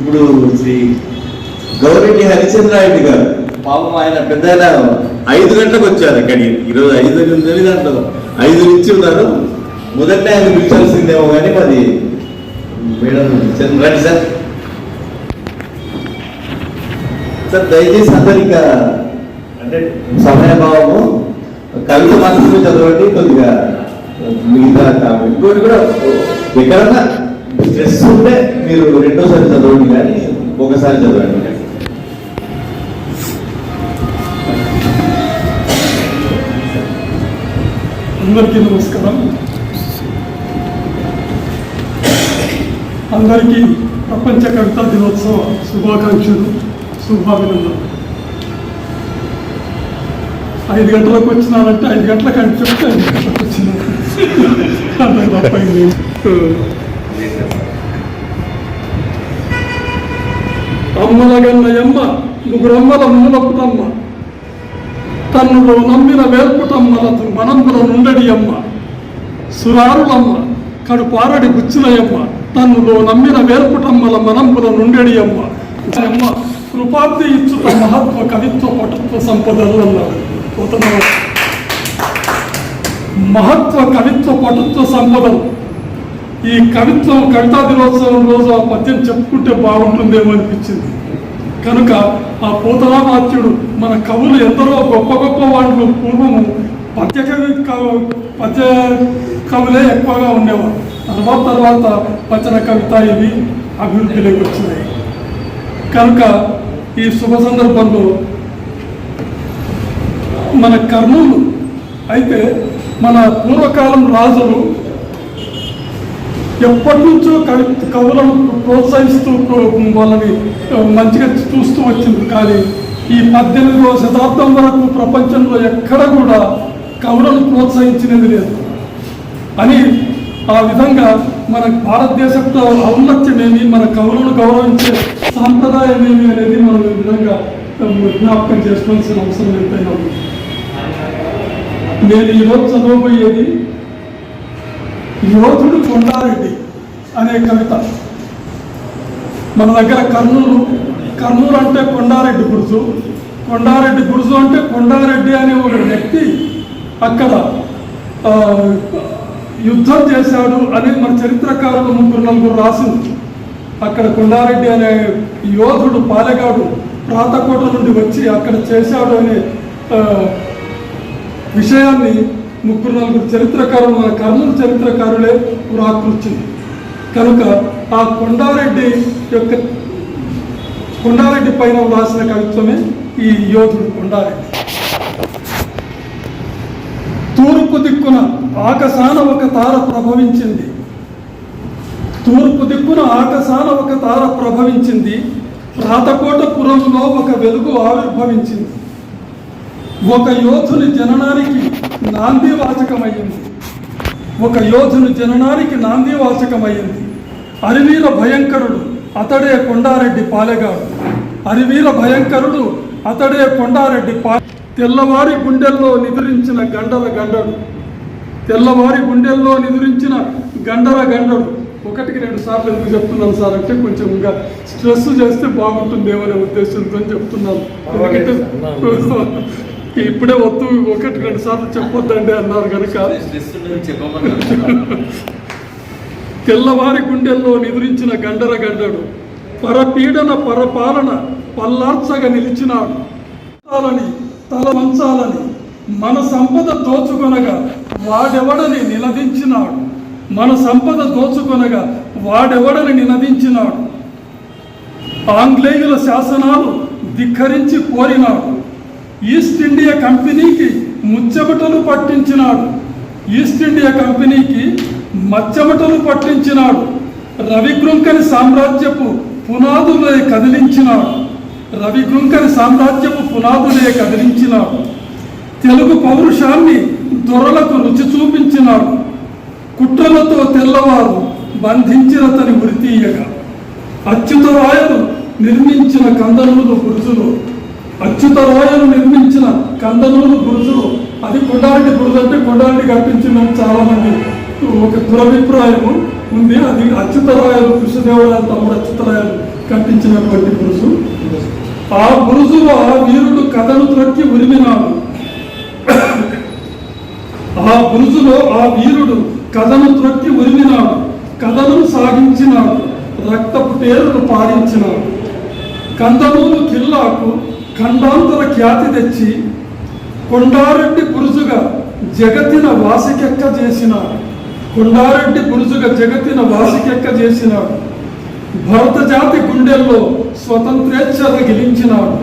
ఇప్పుడు శ్రీ గౌరెడ్డి హరిచంద్రారెడ్డి గారు పాపం ఆయన పెద్ద 5 గంటలకు వచ్చారు అక్కడికి. ఈరోజు 5 దాంట్లో 5 నుంచి ఉన్నారు. మొదట ఆయన పిలిచాల్సిందేమో కానీ మరి మేడం రండి సార్. సార్ దయచేసి అందరు ఇంకా అంటే సమయభావము కవిత మాత్రమే చదవండి. కొద్దిగా మిగతా ఇంకోటి కూడా ఎక్కడన్నా స్ట్రెస్ ఉంటే మీరు రెండోసారి చదవండి కానీ ఒకసారి చదవండి. అందరికీ నమస్కారం. అందరికీ ప్రపంచ కవితా దినోత్సవ శుభాకాంక్షలు, శుభాభినందనలు. 5 గంటలకు వచ్చినానంటే 5 గంటలకు అని చెప్తే 5 గంటలకు వచ్చినాను. అంతే తప్ప అమ్మలగన్నయమ్మ ముగ్గురమ్మల మూలపుటమ్మ తన్నులో నమ్మిన వేల్పుటమ్మలతో మనంబుల నుండడి అమ్మ సురారులమ్మ కడుపారడి గుచ్చినయమ్మ తన్నులో నమ్మిన వేల్పుటమ్మల మనంబుల నుండడి అమ్మ అమ్మ కృపాబ్ది ఇచ్చుత మహత్వ కవిత్వ పటుత్వ సంపదలు అన్నారు. మహత్వ కవిత్వ పటుత్వ సంపదలు. ఈ కవితా దినోత్సవం రోజు ఆ పద్యం చెప్పుకుంటే బాగుంటుందేమో అనిపించింది. కనుక ఆ పోతనామాత్యుడు మన కవులు ఎందరో గొప్ప గొప్ప వాళ్ళు పూర్వము పద్య కవులే ఎక్కువగా ఉండేవారు. తర్వాత వచన కవిత ఇవి అభివృద్ధిలోకి వచ్చినాయి. కనుక ఈ శుభ సందర్భంలో మన కర్నూలు అయితే మన పూర్వకాలం రాజులు ఎప్పటి నుంచో కవులను ప్రోత్సహిస్తూ వాళ్ళని మంచిగా చూస్తూ వచ్చింది. కానీ ఈ 18వ శతాబ్దం వరకు ప్రపంచంలో ఎక్కడ కూడా కవులను ప్రోత్సహించినది లేదు అని ఆ విధంగా మన భారతదేశంలో ఔన్నత్యమేమి, మన కవులను గౌరవించే సాంప్రదాయం ఏమి అనేది మనం ఈ విధంగా జ్ఞాపకం చేసుకోవాల్సిన అవసరం ఎంతైనా ఉంది. నేను ఈరోజు చదవబోయేది యోధుడు కొండారెడ్డి అనే కవిత. మన దగ్గర కర్నూలు అంటే కొండారెడ్డి గురుజు అంటే కొండారెడ్డి అనే ఒక వ్యక్తి అక్కడ యుద్ధం చేశాడు అని మన చరిత్రకారులు 3-4 రాసింది. అక్కడ కొండారెడ్డి అనే యోధుడు పాలెగాడు ప్రాతకోట నుండి వచ్చి అక్కడ చేశాడు అనే విషయాన్ని 3-4 చరిత్రకారులు మన కర్నూలు చరిత్రకారులే పురాకృచ్చింది. కనుక ఆ కొండారెడ్డి పైన రాసిన కవిత్వమే ఈ యోధుడు కొండారెడ్డి. తూర్పు దిక్కున ఆకాశాన ఒక తార ప్రభవించింది. రాతకోటపురంలో ఒక వెలుగు ఆవిర్భవించింది. ఒక యోధుని జననానికి నాంది వాచకమయ్యింది. అరివీర భయంకరుడు అతడే కొండారెడ్డి పాలెగాడు. తెల్లవారి గుండెల్లో నిద్రించిన గండర. 1-2 సార్లు ఎందుకు చెప్తున్నాను సార్ అంటే కొంచెం ఇంకా స్ట్రెస్ చేస్తే బాగుంటుందేమో అనే ఉద్దేశంతో చెప్తున్నాను. ఇప్పుడే 1-2 సార్లు చెప్పొద్దండి అన్నారు కనుక. తెల్లవారి గుండెల్లో నిద్రించిన గండరు పరపీడన పరపాలన పల్లార్చగా నిలిచినాడు. తల వంచాలని మన సంపద దోచుకొనగా వాడెవడని నినదించినాడు. ఆంగ్లేయుల శాసనాలు ధిక్కరించి కోరినాడు. ఈస్ట్ ఇండియా కంపెనీకి మచ్చమటలు పట్టించినాడు. రవిగృంకని సామ్రాజ్యపు పునాదులే కదిలించినాడు. తెలుగు పౌరుషాన్ని దొరలకు రుచి చూపించినాడు. కుట్రలతో తెల్లవారు బంధించినతని ఉరితీయగా అచ్యుతరాయలు నిర్మించిన కందనూరు గురుజులు అది కొండారెడ్డి గురుజు అంటే కొండారెడ్డి కట్టించిందని చాలా మంది ఒక దురభిప్రాయము ఉంది. అది అచ్యుతరాయలు కృష్ణదేవరాయలు తమ్ముడు అచ్యుతరాయలు కట్టించినటువంటి బురుజు. ఆ బురుజులో ఆ వీరుడు కథను త్రొక్కి ఉరిమినాడు. ఆ బురుజులో ఆ వీరుడు కథను త్రొక్కి ఉరిమినాడు, కథను సాగించినాడు, రక్తపు టేరును పారించినాడు. కందమూలు కిల్లాకు ఖండాంతర ఖ్యాతి తెచ్చి కొండారెడ్డి బురుజుగా జగతిన వాసికెక్క చేసినాడు. కొండారెడ్డి బురుజుగా జగతిన వాసికెక్క చేసినాడు. భరత జాతి గుండెల్లో స్వతంత్రేచ్ఛ రగిలించినాడు.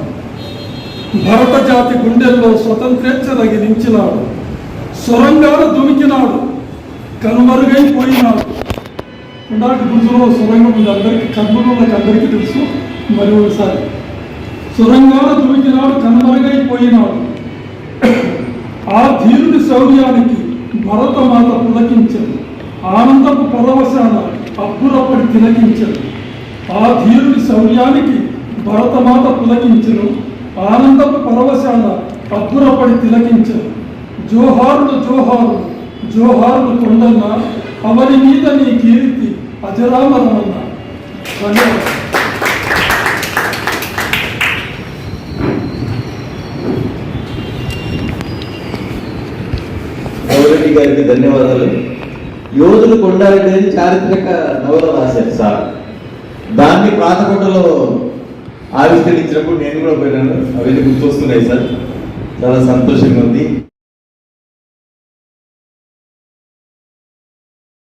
భరత జాతి గుండెల్లో స్వతంత్రేచ్ఛ రగిలించినాడు. సొరంగాలు దుమికినాడు, కనుమరుగైపోయినాడు. కొండారెడ్డి బురుజులో సొరంగం ఉంది, అందరికీ కర్నూలులకు అందరికీ తెలుసు. మరి ఒకసారి సొరంగాలు దుమికినాడు, కనుమరుగైపోయినాడు. ఆ ధీరుడి శౌర్యానికి భరతమాత పులకించదు, ఆనందపు పరవశాన అబ్బురపడి తిలకించదు. ఆ ధీరుడి శౌర్యానికి భరతమాత పులకించను, ఆనందపు పరవశాన అబ్బురపడి తిలకించదు. జోహారులు జోహారులు జోహారులు కొండన్న, అవని మీద నీ కీర్తి అజరామరమన్న. ధన్యవాదాలు. గౌరెడ్డి గారికి ధన్యవాదాలు. యోధులు కొండారెడ్డి అని చారిత్రక నవల రాశారు సార్. దాన్ని ప్రాతకొండలో ఆవిష్కరించినప్పుడు నేను కూడా పోయినాను. అవన్నీ గుర్తొస్తున్నాయి సార్, చాలా సంతోషంగా ఉంది.